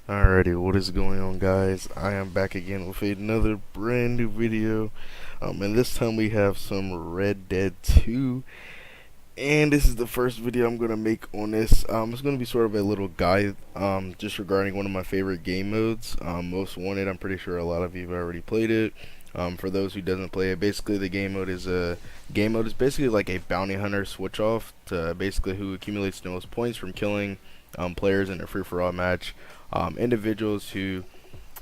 Alrighty, what is going on, guys? I am back again with another brand new video. And this time we have some Red Dead 2. And this is the first video I'm gonna make on this. It's gonna be sort of a little guide, just regarding one of my favorite game modes, Most Wanted. I'm pretty sure a lot of you have already played it. For those who doesn't play it, basically the game mode is basically like a bounty hunter switch off to basically who accumulates the most points from killing players in a free for all match. Individuals who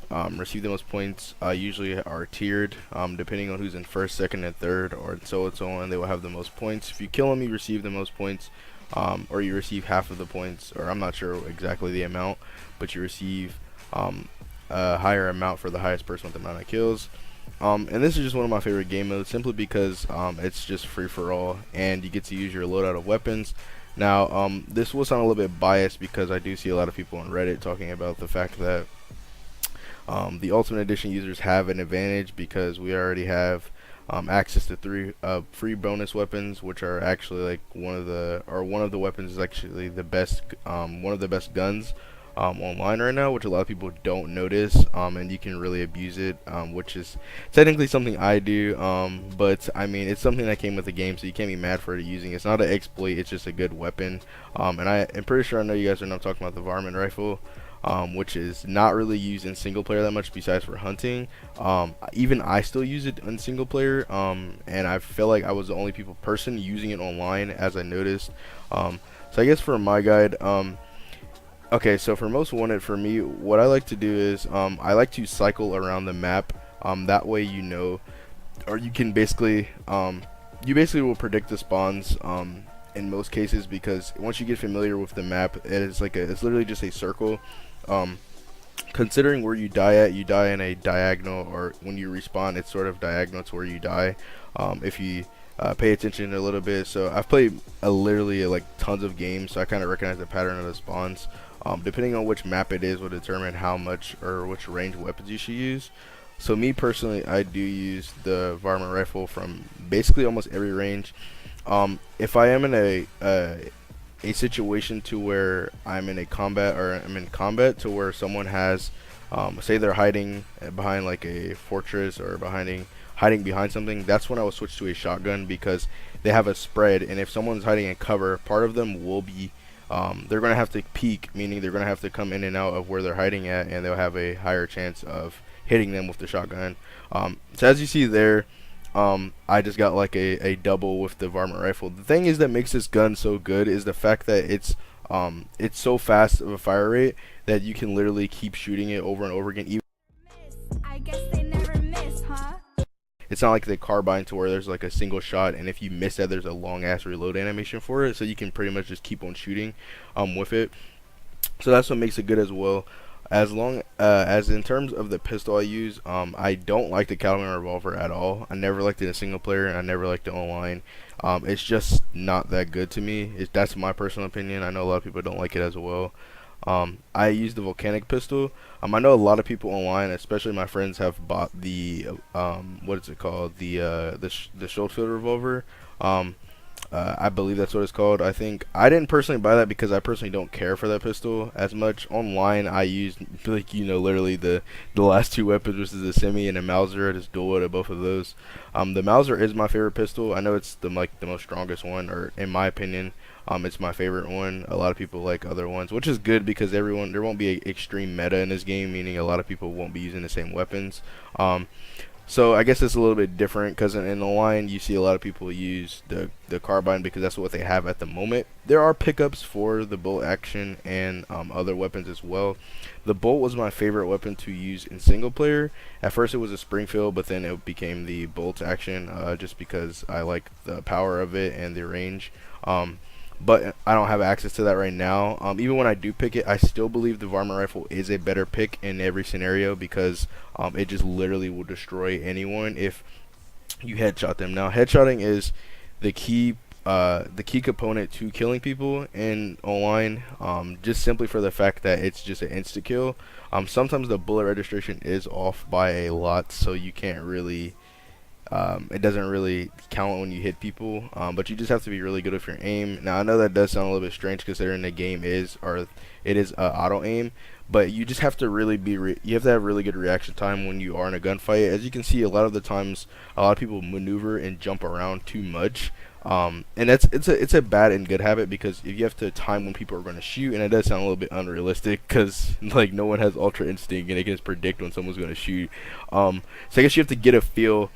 receive the most points usually are tiered, depending on who's in first, second, and third, or so on. They will have the most points. If you kill them, you receive the most points, or you receive half of the points, or I'm not sure exactly the amount, but you receive a higher amount for the highest person with the amount of kills. And this is just one of my favorite game modes, simply because it's just free for all, and you get to use your loadout of weapons. Now, this will sound a little bit biased because I do see a lot of people on Reddit talking about the fact that the Ultimate Edition users have an advantage because we already have access to three free bonus weapons, which are actually like one of the weapons is actually the best, one of the best guns online right now, which a lot of people don't notice, and you can really abuse it, which is technically something I do, but I mean it's something that came with the game, so you can't be mad for it using it. It's not an exploit, it's just a good weapon, and I am pretty sure I know you guys are not talking about the varmint rifle, which is not really used in single player that much besides for hunting. Even I still use it in single player, and I feel like I was the only person using it online, as I noticed. So I guess for my guide, okay, so for Most Wanted, for me, what I like to do is I like to cycle around the map. That way, you know, or you can basically you basically will predict the spawns in most cases, because once you get familiar with the map, it's literally just a circle. Um, Considering where you die in a diagonal, or when you respawn, it's sort of diagonal to where you die. If you pay attention a little bit, so I've played literally like tons of games, so I kind of recognize the pattern of the spawns. Depending on which map it is will determine how much or which range weapons you should use. So me personally, I do use the varmint rifle from basically almost every range. If I am in a situation to where I'm in a combat, or I'm in combat to where someone has, say they're hiding behind like a fortress, or hiding behind something, that's when I will switch to a shotgun, because they have a spread, and if someone's hiding in cover, part of them will be they're going to have to peek, meaning they're going to have to come in and out of where they're hiding at, and they'll have a higher chance of hitting them with the shotgun. So as you see there, I just got like a double with the varmint rifle. The thing is that makes this gun so good is the fact that it's so fast of a fire rate that you can literally keep shooting it over and over again. I guess they never miss, huh? It's not like the carbine to where there's like a single shot, and if you miss that, there's a long ass reload animation for it, so you can pretty much just keep on shooting with it. So that's what makes it good as well. As long as in terms of the pistol I use, I don't like the Caliban revolver at all. I never liked it in single player, and I never liked it online. It's just not that good to me. That's my personal opinion. I know a lot of people don't like it as well. I use the volcanic pistol. I know a lot of people online, especially my friends, have bought the what is it called, the Schofield revolver. I believe that's what it's called. I think I didn't personally buy that because I personally don't care for that pistol as much. Online, I used, like, literally the last two weapons, which is the semi and a Mauser. I just dual wielded both of those. The Mauser is my favorite pistol. I know it's the most strongest one, or in my opinion, it's my favorite one. A lot of people like other ones, which is good because there won't be a extreme meta in this game, meaning a lot of people won't be using the same weapons. So I guess it's a little bit different because in the line you see a lot of people use the carbine because that's what they have at the moment. There are pickups for the bolt action and other weapons as well. The bolt was my favorite weapon to use in single player. At first it was a Springfield, but then it became the bolt action, just because I like the power of it and the range. But I don't have access to that right now. Even when I do pick it, I still believe the varmint rifle is a better pick in every scenario because it just literally will destroy anyone if you headshot them. Now, headshotting is the key component to killing people in online, just simply for the fact that it's just an insta kill. Sometimes the bullet registration is off by a lot, so you can't really it doesn't really count when you hit people, but you just have to be really good with your aim. Now I know that does sound a little bit strange considering the game is, or it is auto aim, but you just have to really you have to have really good reaction time when you are in a gunfight. As you can see, a lot of the times, a lot of people maneuver and jump around too much. And it's a bad and good habit, because if you have to time when people are going to shoot, and it does sound a little bit unrealistic, because like no one has ultra instinct and it can just predict when someone's going to shoot. So I guess you have to get a feel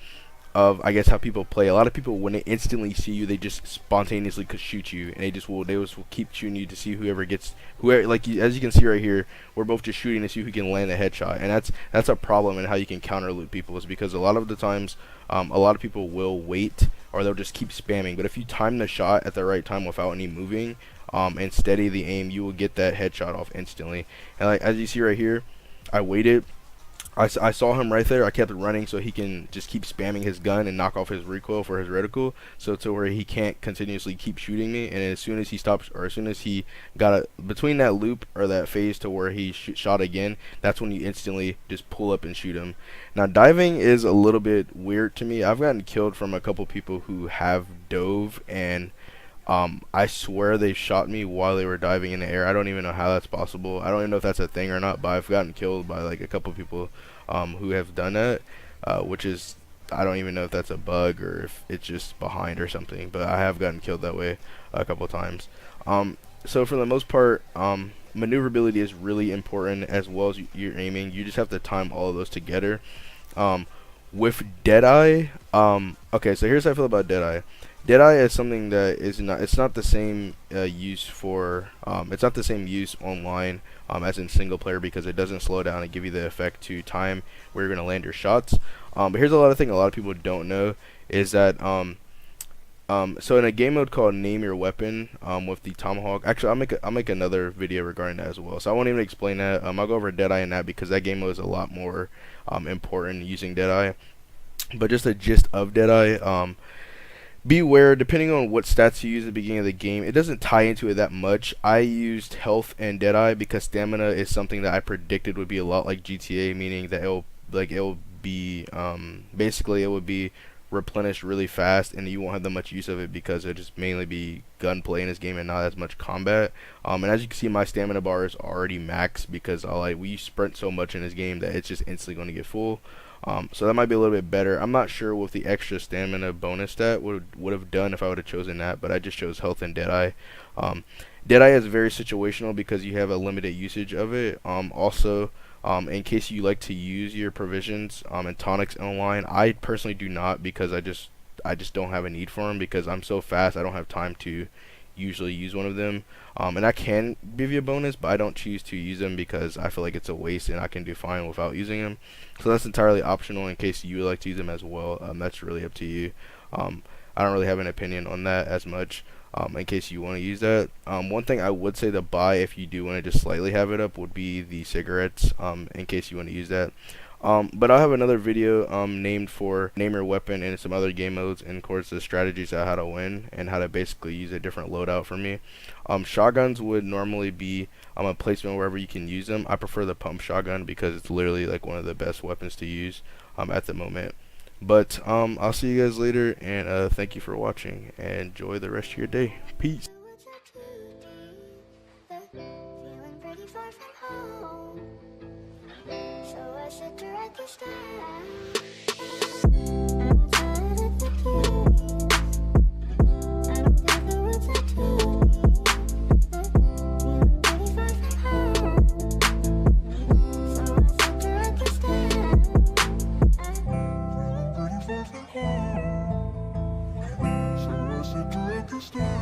of, I guess, how people play. A lot of people, when they instantly see you, they just spontaneously could shoot you, and they just will keep shooting you to see whoever gets like as you can see right here, we're both just shooting to see who can land a headshot, and that's a problem. And how you can counter loot people is because a lot of the times, a lot of people will wait, or they'll just keep spamming. But if you time the shot at the right time without any moving, and steady the aim, you will get that headshot off instantly. And like as you see right here, I waited. I saw him right there. I kept running so he can just keep spamming his gun and knock off his recoil for his reticle, so to where he can't continuously keep shooting me. And as soon as he stops, or as soon as he got between that loop or that phase to where he shot again, that's when you instantly just pull up and shoot him. Now diving is a little bit weird to me. I've gotten killed from a couple people who have dove, and I swear they shot me while they were diving in the air. I don't even know how that's possible. I don't even know if that's a thing or not, but I've gotten killed by like a couple people who have done that, which is, I don't even know if that's a bug or if it's just behind or something, but I have gotten killed that way a couple times. So for the most part, maneuverability is really important, as well as your aiming. You just have to time all of those together. With Deadeye, okay, so here's how I feel about Deadeye. Deadeye is something that is not, it's not the same use for, it's not the same use online as in single player, because it doesn't slow down and give you the effect to time where you're going to land your shots. But here's a lot of thing a lot of people don't know is that, so in a game mode called Name Your Weapon, with the Tomahawk, actually I'll make another video regarding that as well, so I won't even explain that. I'll go over Deadeye in that, because that game mode is a lot more important using Deadeye. But just a gist of Deadeye, beware, depending on what stats you use at the beginning of the game, it doesn't tie into it that much. I used health and Deadeye because stamina is something that I predicted would be a lot like GTA, meaning that it'll be basically it would be replenished really fast, and you won't have that much use of it because it'll just mainly be gunplay in this game and not as much combat. And as you can see, my stamina bar is already max because we sprint so much in this game that it's just instantly going to get full. So that might be a little bit better. I'm not sure what the extra stamina bonus stat would have done if I would have chosen that, but I just chose health and Deadeye. Deadeye is very situational because you have a limited usage of it. Also, in case you like to use your provisions and tonics online, I personally do not, because I just don't have a need for them, because I'm so fast I don't have time to usually use one of them. And I can give you a bonus, but I don't choose to use them because I feel like it's a waste and I can do fine without using them. So that's entirely optional in case you would like to use them as well. That's really up to you. I don't really have an opinion on that as much. In case you want to use that. One thing I would say to buy if you do want to just slightly have it up would be the cigarettes, in case you want to use that. But I'll have another video named for Name Your Weapon and some other game modes, and of course the strategies on how to win and how to basically use a different loadout for me. Shotguns would normally be a placement wherever you can use them. I prefer the pump shotgun because it's literally like one of the best weapons to use at the moment. But I'll see you guys later, and thank you for watching, and enjoy the rest of your day. Peace. Stop.